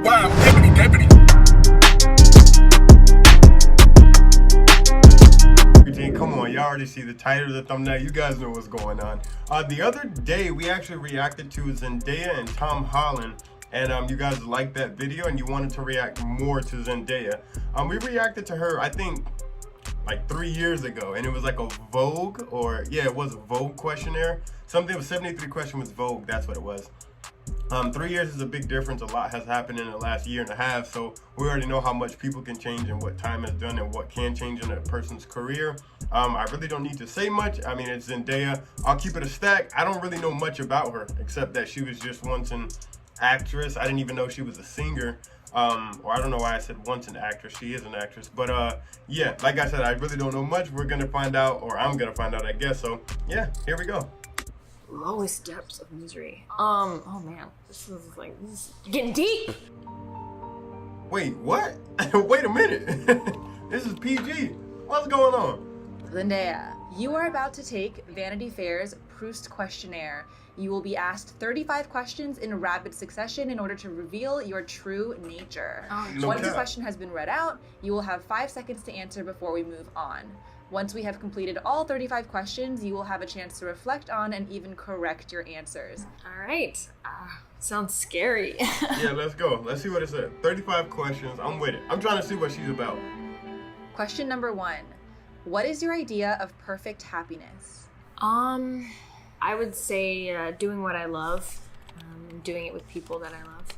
Wow, deputy. Come on, y'all already see the title of the thumbnail. You guys know what's going on. The other day, we actually reacted to Zendaya and Tom Holland. And you guys liked that video and you wanted to react more to Zendaya. We reacted to her, I think, like 3 years ago. And it was like a Vogue, or yeah, it was a Vogue questionnaire. Something with 73 question was Vogue, that's what it was. 3 years is a big difference. A lot has happened in the last year and a half, so we already know how much people can change and what time has done and what can change in a person's career. I really don't need to say much. I mean, it's Zendaya. I'll keep it a stack. I don't really know much about her except that she was just once an actress. I didn't even know she was a singer. Or I don't know why I said once an actress. She is an actress. But yeah, like I said, I really don't know much. We're gonna find out, or I'm gonna find out, I guess. So yeah, here we go. Lowest depths of misery. Oh man, this is getting deep. Wait, what? Wait a minute. This is PG. What's going on? Zendaya, you are about to take Vanity Fair's Proust questionnaire. You will be asked 35 questions in rapid succession in order to reveal your true nature. Once the question has been read out, you will have 5 seconds to answer before we move on. Once we have completed all 35 questions, you will have a chance to reflect on and even correct your answers. All right. Sounds scary. Yeah, let's go. Let's see what it said. 35 questions. I'm with it. I'm trying to see what she's about. Question number 1. What is your idea of perfect happiness? I would say doing what I love, doing it with people that I love.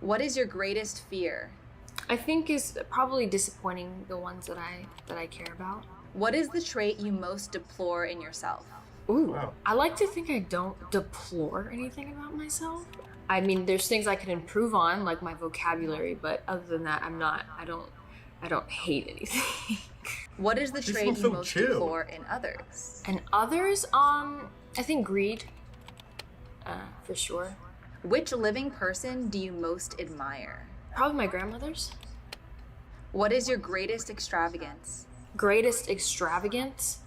What is your greatest fear? I think is probably disappointing the ones that I care about. What is the trait you most deplore in yourself? Ooh, wow. I like to think I don't deplore anything about myself. I mean, there's things I can improve on, like my vocabulary, but other than that, I don't hate anything. What is the trait you most deplore in others? And others, I think greed, for sure. Which living person do you most admire? Probably my grandmother's. What is your greatest extravagance? Greatest extravagance?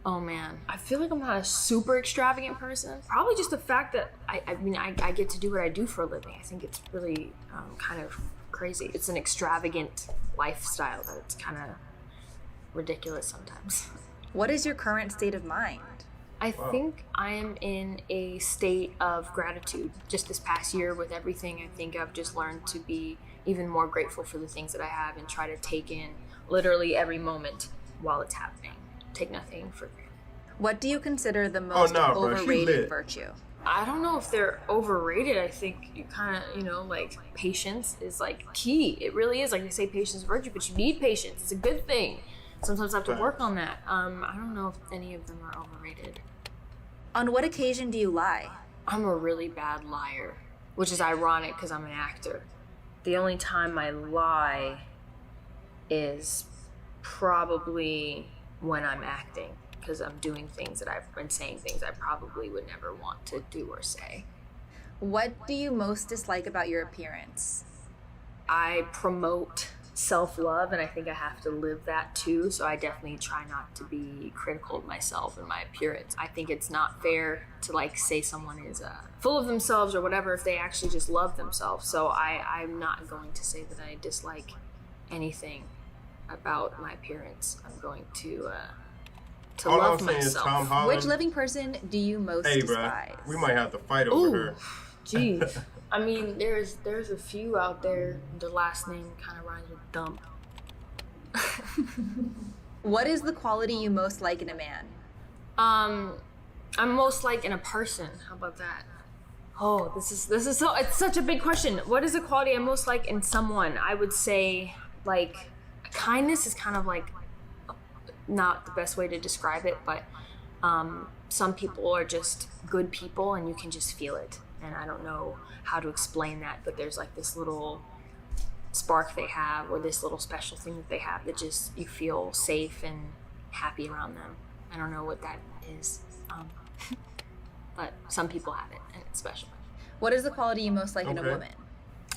Oh man, I feel like I'm not a super extravagant person. Probably just the fact that I get to do what I do for a living. I think it's really kind of crazy. It's an extravagant lifestyle that it's kind of ridiculous sometimes. What is your current state of mind? I think I am in a state of gratitude. Just this past year with everything, I think I've just learned to be even more grateful for the things that I have and try to take in literally every moment while it's happening. Take nothing for granted. What do you consider the most overrated virtue? I don't know if they're overrated. I think you kind of, like patience is like key. It really is. Like they say patience is a virtue, but you need patience. It's a good thing. Sometimes I have to work on that. I don't know if any of them are overrated. On what occasion do you lie? I'm a really bad liar, which is ironic because I'm an actor. The only time I lie is probably when I'm acting, because I'm doing things that I've been saying things I probably would never want to do or say. What do you most dislike about your appearance? I promote self-love, and I think I have to live that too, so I definitely try not to be critical of myself and my appearance. I think it's not fair to say someone is full of themselves or whatever if they actually just love themselves. So I'm not going to say that I dislike anything about my appearance. I'm going to love myself. Which living person do you most despise? We might have to fight over her. Jeez. I mean, there's a few out there. The last name kind of rhymes with dump. What is the quality you most like in a man? I'm most like in a person. How about that? Oh, this is so. It's such a big question. What is the quality I most like in someone? I would say kindness is kind of not the best way to describe it, but some people are just good people and you can just feel it. And I don't know how to explain that, but there's this little spark they have, or this little special thing that they have that just you feel safe and happy around them. I don't know what that is, but some people have it and it's special. What is the quality you most like in a woman?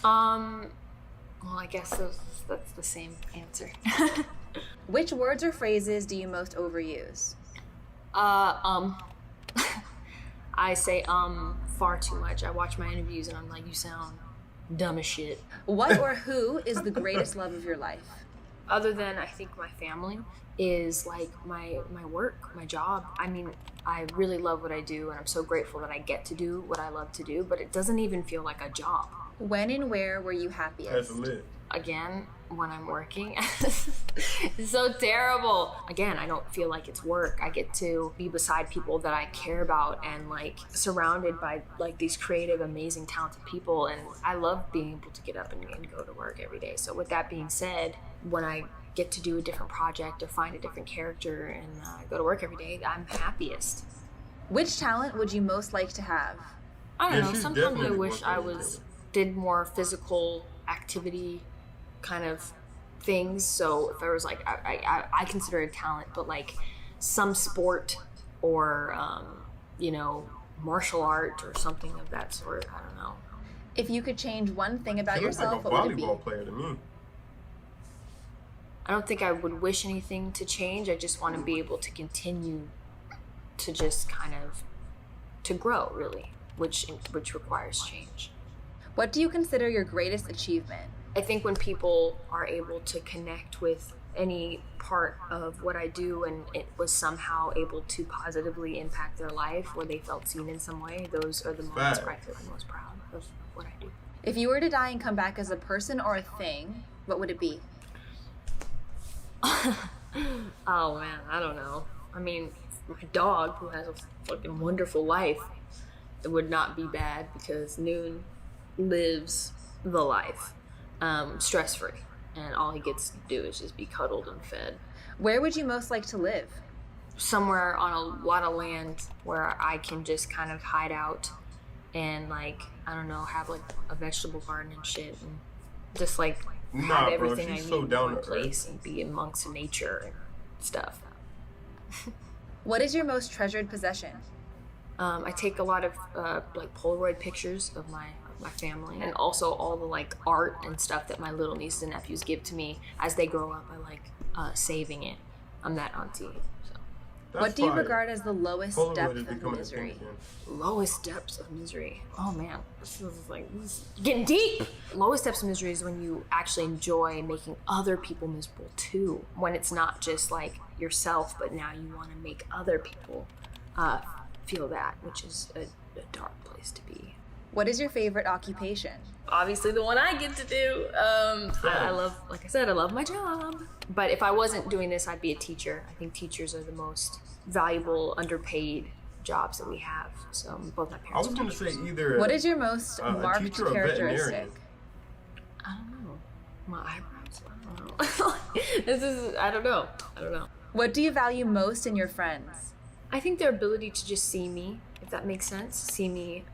Well, I guess that's the same answer. Which words or phrases do you most overuse? I say far too much. I watch my interviews and I'm like, you sound dumb as shit. What or who is the greatest love of your life? Other than, I think, my family, is like my work, my job. I mean, I really love what I do, and I'm so grateful that I get to do what I love to do, but it doesn't even feel like a job. When and where were you happiest? That's lit. Again, when I'm working. It's so terrible. Again, I don't feel like it's work. I get to be beside people that I care about and like surrounded by like these creative, amazing, talented people. And I love being able to get up and go to work every day. So with that being said, when I get to do a different project or find a different character and go to work every day, I'm happiest. Which talent would you most like to have? I don't know. she's Sometimes I definitely wish I working. did more physical activity kind of things. So if I was like, I consider it talent, but like some sport or, you know, martial art or something of that sort. I don't know. If you could change one thing about She looks yourself, like a what would it be? volleyball player to me. I don't think I would wish anything to change. I just want to be able to continue to just kind of to grow, really, which requires change. What do you consider your greatest achievement? I think when people are able to connect with any part of what I do and it was somehow able to positively impact their life or they felt seen in some way, those are the moments where I feel the most proud of what I do. If you were to die and come back as a person or a thing, what would it be? Oh man, I don't know. I mean, my dog, who has a fucking wonderful life, it would not be bad because Noon lives the life, stress-free, and all he gets to do is just be cuddled and fed. Where would you most like to live? Somewhere on a lot of land where I can just kind of hide out and like, I don't know, have like a vegetable garden and shit and just like have everything I need in one place and be amongst nature and stuff. What is your most treasured possession? I take a lot of like Polaroid pictures of my family and also all the like art and stuff that my little nieces and nephews give to me as they grow up. I like saving it. I'm that auntie. So. What do you regard as the lowest Polaroid depth is of becoming a misery? thing again. Lowest depths of misery. Oh man, this is getting deep. Lowest depths of misery is when you actually enjoy making other people miserable too. When it's not just like yourself, but now you want to make other people feel that, which is a dark place to be. What is your favorite occupation? Obviously the one I get to do. I love, like I said, I love my job. But if I wasn't doing this, I'd be a teacher. I think teachers are the most valuable, underpaid jobs that we have. So both my parents. I was going to say either. What is your most marked teacher or characteristic? veterinarian. I don't know. My eyebrows. I don't know. I don't know. What do you value most in your friends? I think their ability to just see me, if that makes sense, see me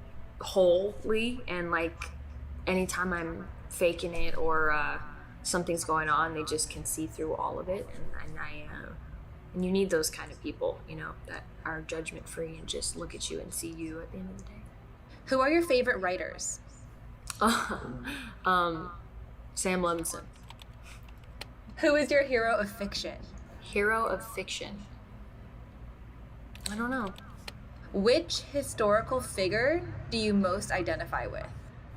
wholly, and like anytime I'm faking it or something's going on, they just can see through all of it, and you need those kind of people, you know, that are judgment free and just look at you and see you at the end of the day. Who are your favorite writers? Sam Levinson. Who is your hero of fiction? Hero of fiction. I don't know. Which historical figure do you most identify with?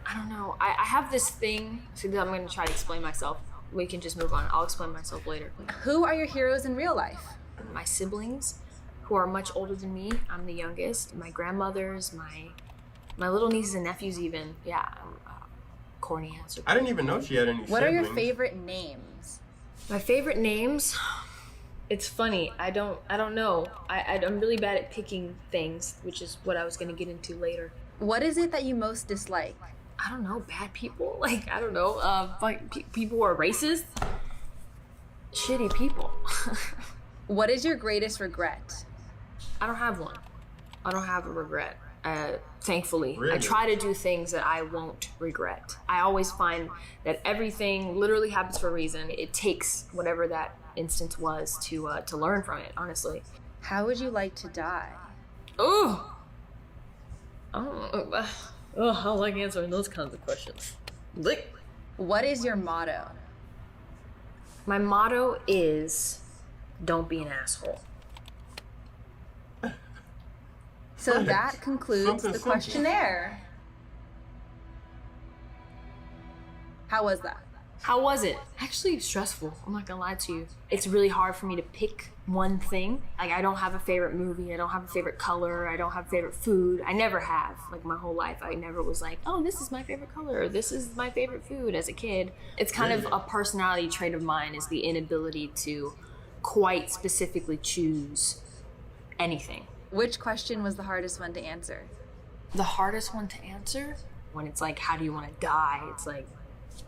I don't know. I have this thing. See, I'm going to try to explain myself. We can just move on. I'll explain myself later. Who are your heroes in real life? My siblings, who are much older than me. I'm the youngest. My grandmothers, my little nieces and nephews even. Yeah, corny answer. I didn't even know she had any What are your siblings. favorite names? My favorite names? It's funny. I don't know. I'm really bad at picking things, which is what I was going to get into later. What is it that you most dislike? I don't know. Bad people? Like, I don't know. People who are racist? Shitty people. What is your greatest regret? I don't have one. I don't have a regret. Thankfully, Really? I try to do things that I won't regret. I always find that everything literally happens for a reason. It takes whatever that instance was to learn from it, honestly. How would you like to die? Oh, I don't like answering those kinds of questions. What is your motto? My motto is, don't be an asshole. So that concludes Something the simple. questionnaire. How was that? How was it? Actually stressful, I'm not gonna lie to you. It's really hard for me to pick one thing. Like, I don't have a favorite movie, I don't have a favorite color, I don't have a favorite food. I never have. Like, my whole life, I never was like, oh, this is my favorite color, or this is my favorite food as a kid. It's kind of a personality trait of mine, is the inability to quite specifically choose anything. Which question was the hardest one to answer? The hardest one to answer? When it's like, how do you want to die? It's like,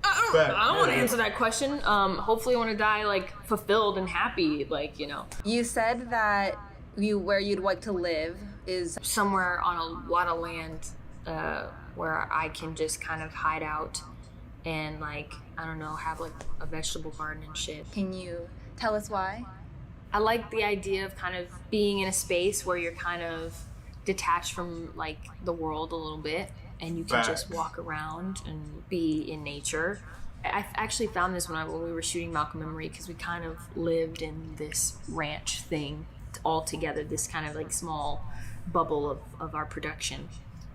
I don't want to answer that question. Hopefully I want to die like fulfilled and happy, like, you know. You said that where you'd like to live is somewhere on a lot of land where I can just kind of hide out and, like, I don't know, have like a vegetable garden and shit. Can you tell us why? I like the idea of kind of being in a space where you're kind of detached from like the world a little bit, and you can just walk around and be in nature. I actually found this when we were shooting Malcolm and Marie, because we kind of lived in this ranch thing all together, this kind of like small bubble of our production.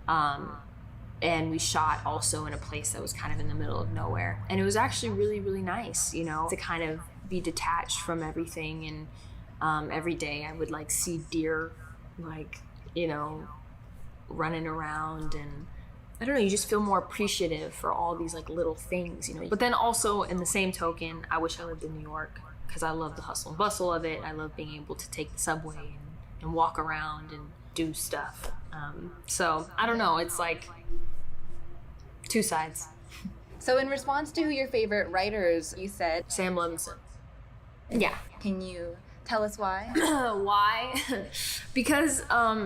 And we shot also in a place that was kind of in the middle of nowhere. And it was actually really, really nice, you know, to kind of be detached from everything. And every day I would like see deer, like, you know, running around, and I don't know, you just feel more appreciative for all these like little things, you know. But then also, in the same token, I wish I lived in New York, because I love the hustle and bustle of it. I love being able to take the subway and walk around and do stuff. So I don't know, it's like two sides. So in response to who your favorite writers, you said Sam Levinson. Yeah. Can you tell us why? Why? Because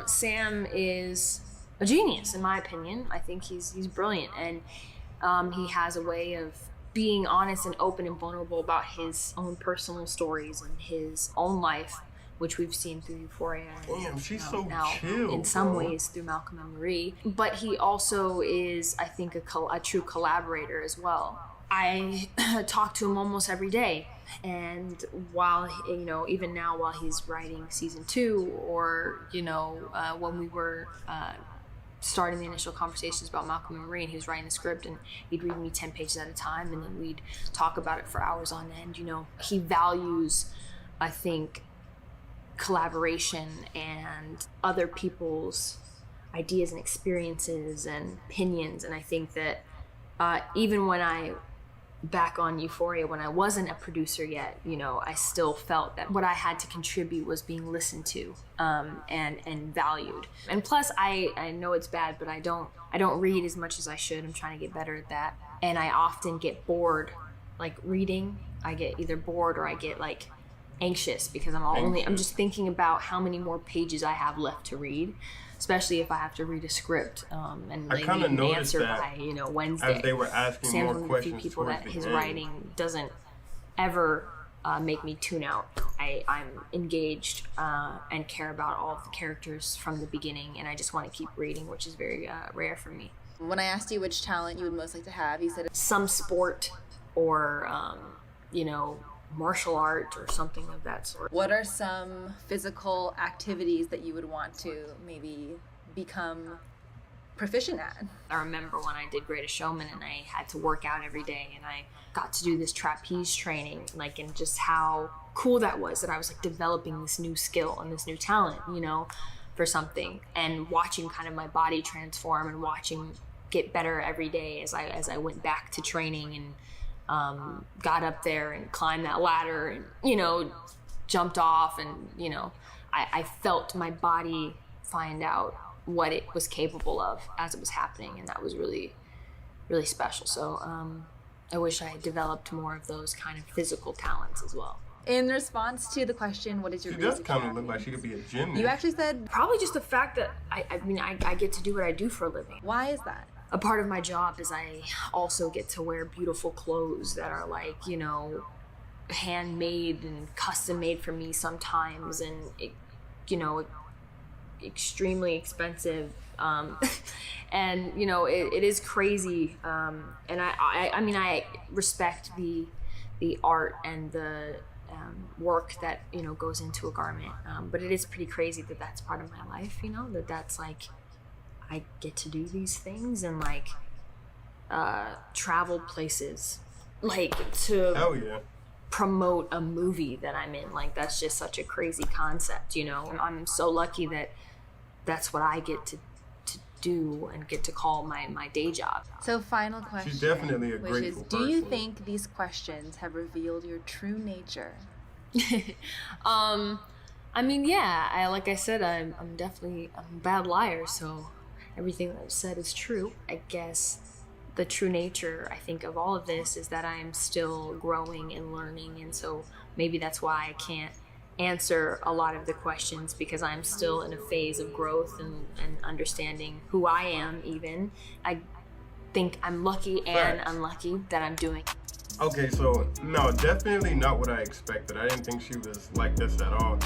Sam is a genius, in my opinion. I think he's brilliant, and he has a way of being honest and open and vulnerable about his own personal stories and his own life, which we've seen through Euphoria. Damn, she's so now, chill. in some ways, through Malcolm and Marie. But he also is, I think, a true collaborator as well. I talk to him almost every day. And while, you know, even now while he's writing season 2, or, you know, when we were starting the initial conversations about Malcolm and Marie, and he was writing the script, and he'd read me 10 pages at a time, and then we'd talk about it for hours on end. You know, he values, I think, collaboration and other people's ideas and experiences and opinions. And I think that even when back on Euphoria, when I wasn't a producer yet, you know, I still felt that what I had to contribute was being listened to and valued. And plus, I know it's bad, but I don't read as much as I should. I'm trying to get better at that. And I often get bored, like reading. I get either bored or I get like anxious, because I'm just thinking about how many more pages I have left to read, especially if I have to read a script and they need an answer by, you know, Wednesday. As they were asking Sam's more one of the questions few people that his end. writing doesn't ever make me tune out. I'm engaged and care about all of the characters from the beginning, and I just want to keep reading, which is very rare for me. When I asked you which talent you would most like to have, you said some sport or, you know, martial art or something of that sort. What are some physical activities that you would want to maybe become proficient at? I remember when I did Greatest Showman and I had to work out every day, and I got to do this trapeze training, like, and just how cool that was, that I was like developing this new skill and this new talent, you know, for something, and watching kind of my body transform and watching get better every day as I went back to training and got up there and climbed that ladder and, you know, jumped off, and, you know, I felt my body find out what it was capable of as it was happening, and that was really, really special. So I wish I had developed more of those kind of physical talents as well. In response to the question, what is your She does kind of look like she could be a gymnast. You actually said probably just the fact that I get to do what I do for a living. Why is that? A part of my job is I also get to wear beautiful clothes that are like, you know, handmade and custom made for me sometimes, and you know, extremely expensive, and you know, it is crazy, and I mean, I respect the art and the work that, you know, goes into a garment, but it is pretty crazy that that's part of my life, you know, that's like I get to do these things, and like travel places, like to Hell yeah. promote a movie that I'm in. Like, that's just such a crazy concept, you know. I'm so lucky that that's what I get to do and get to call my day job. So final question. She's definitely a which grateful is, do you person. think these questions have revealed your true nature? I mean, yeah, like I said, I'm a bad liar, so everything that I've said is true. I guess the true nature, I think, of all of this is that I'm still growing and learning, and so maybe that's why I can't answer a lot of the questions, because I'm still in a phase of growth and understanding who I am. Even I think I'm lucky and unlucky that I'm doing. Okay, so no, definitely not what I expected. I didn't think she was like this at all.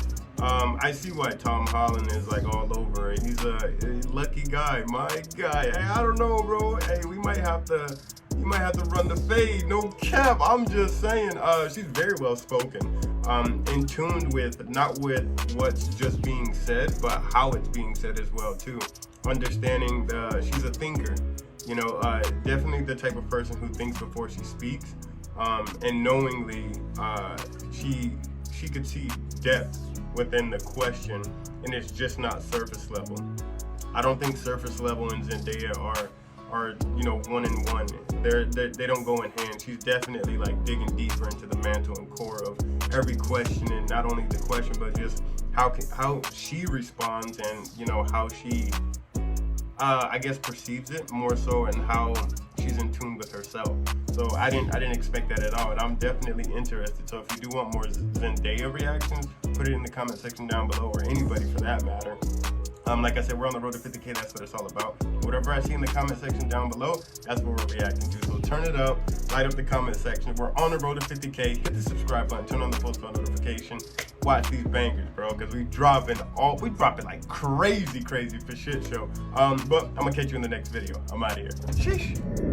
I see why Tom Holland is like all over it. He's a lucky guy, my guy. Hey, I don't know, bro. Hey, you might have to run the fade. No cap. I'm just saying. She's very well spoken. In tune with not with what's just being said, but how it's being said as well too. Understanding she's a thinker. You know, definitely the type of person who thinks before she speaks. And knowingly, she could see depth within the question, and it's just not surface level. I don't think surface level and Zendaya are you know, one in one. They don't go in hand. She's definitely like digging deeper into the mantle and core of every question, and not only the question, but just how she responds, and you know, how she I guess perceives it more so, and how she's in tune with herself. So I didn't expect that at all, and I'm definitely interested. So if you do want more Zendaya reactions, put it in the comment section down below, or anybody for that matter. Like I said, we're on the road to 50K. That's what it's all about. Whatever I see in the comment section down below, that's what we're reacting to. So turn it up, light up the comment section. We're on the road to 50K. Hit the subscribe button, turn on the post bell notification. Watch these bangers, bro, because we dropping like crazy for shit show. But I'm gonna catch you in the next video. I'm out of here. Sheesh.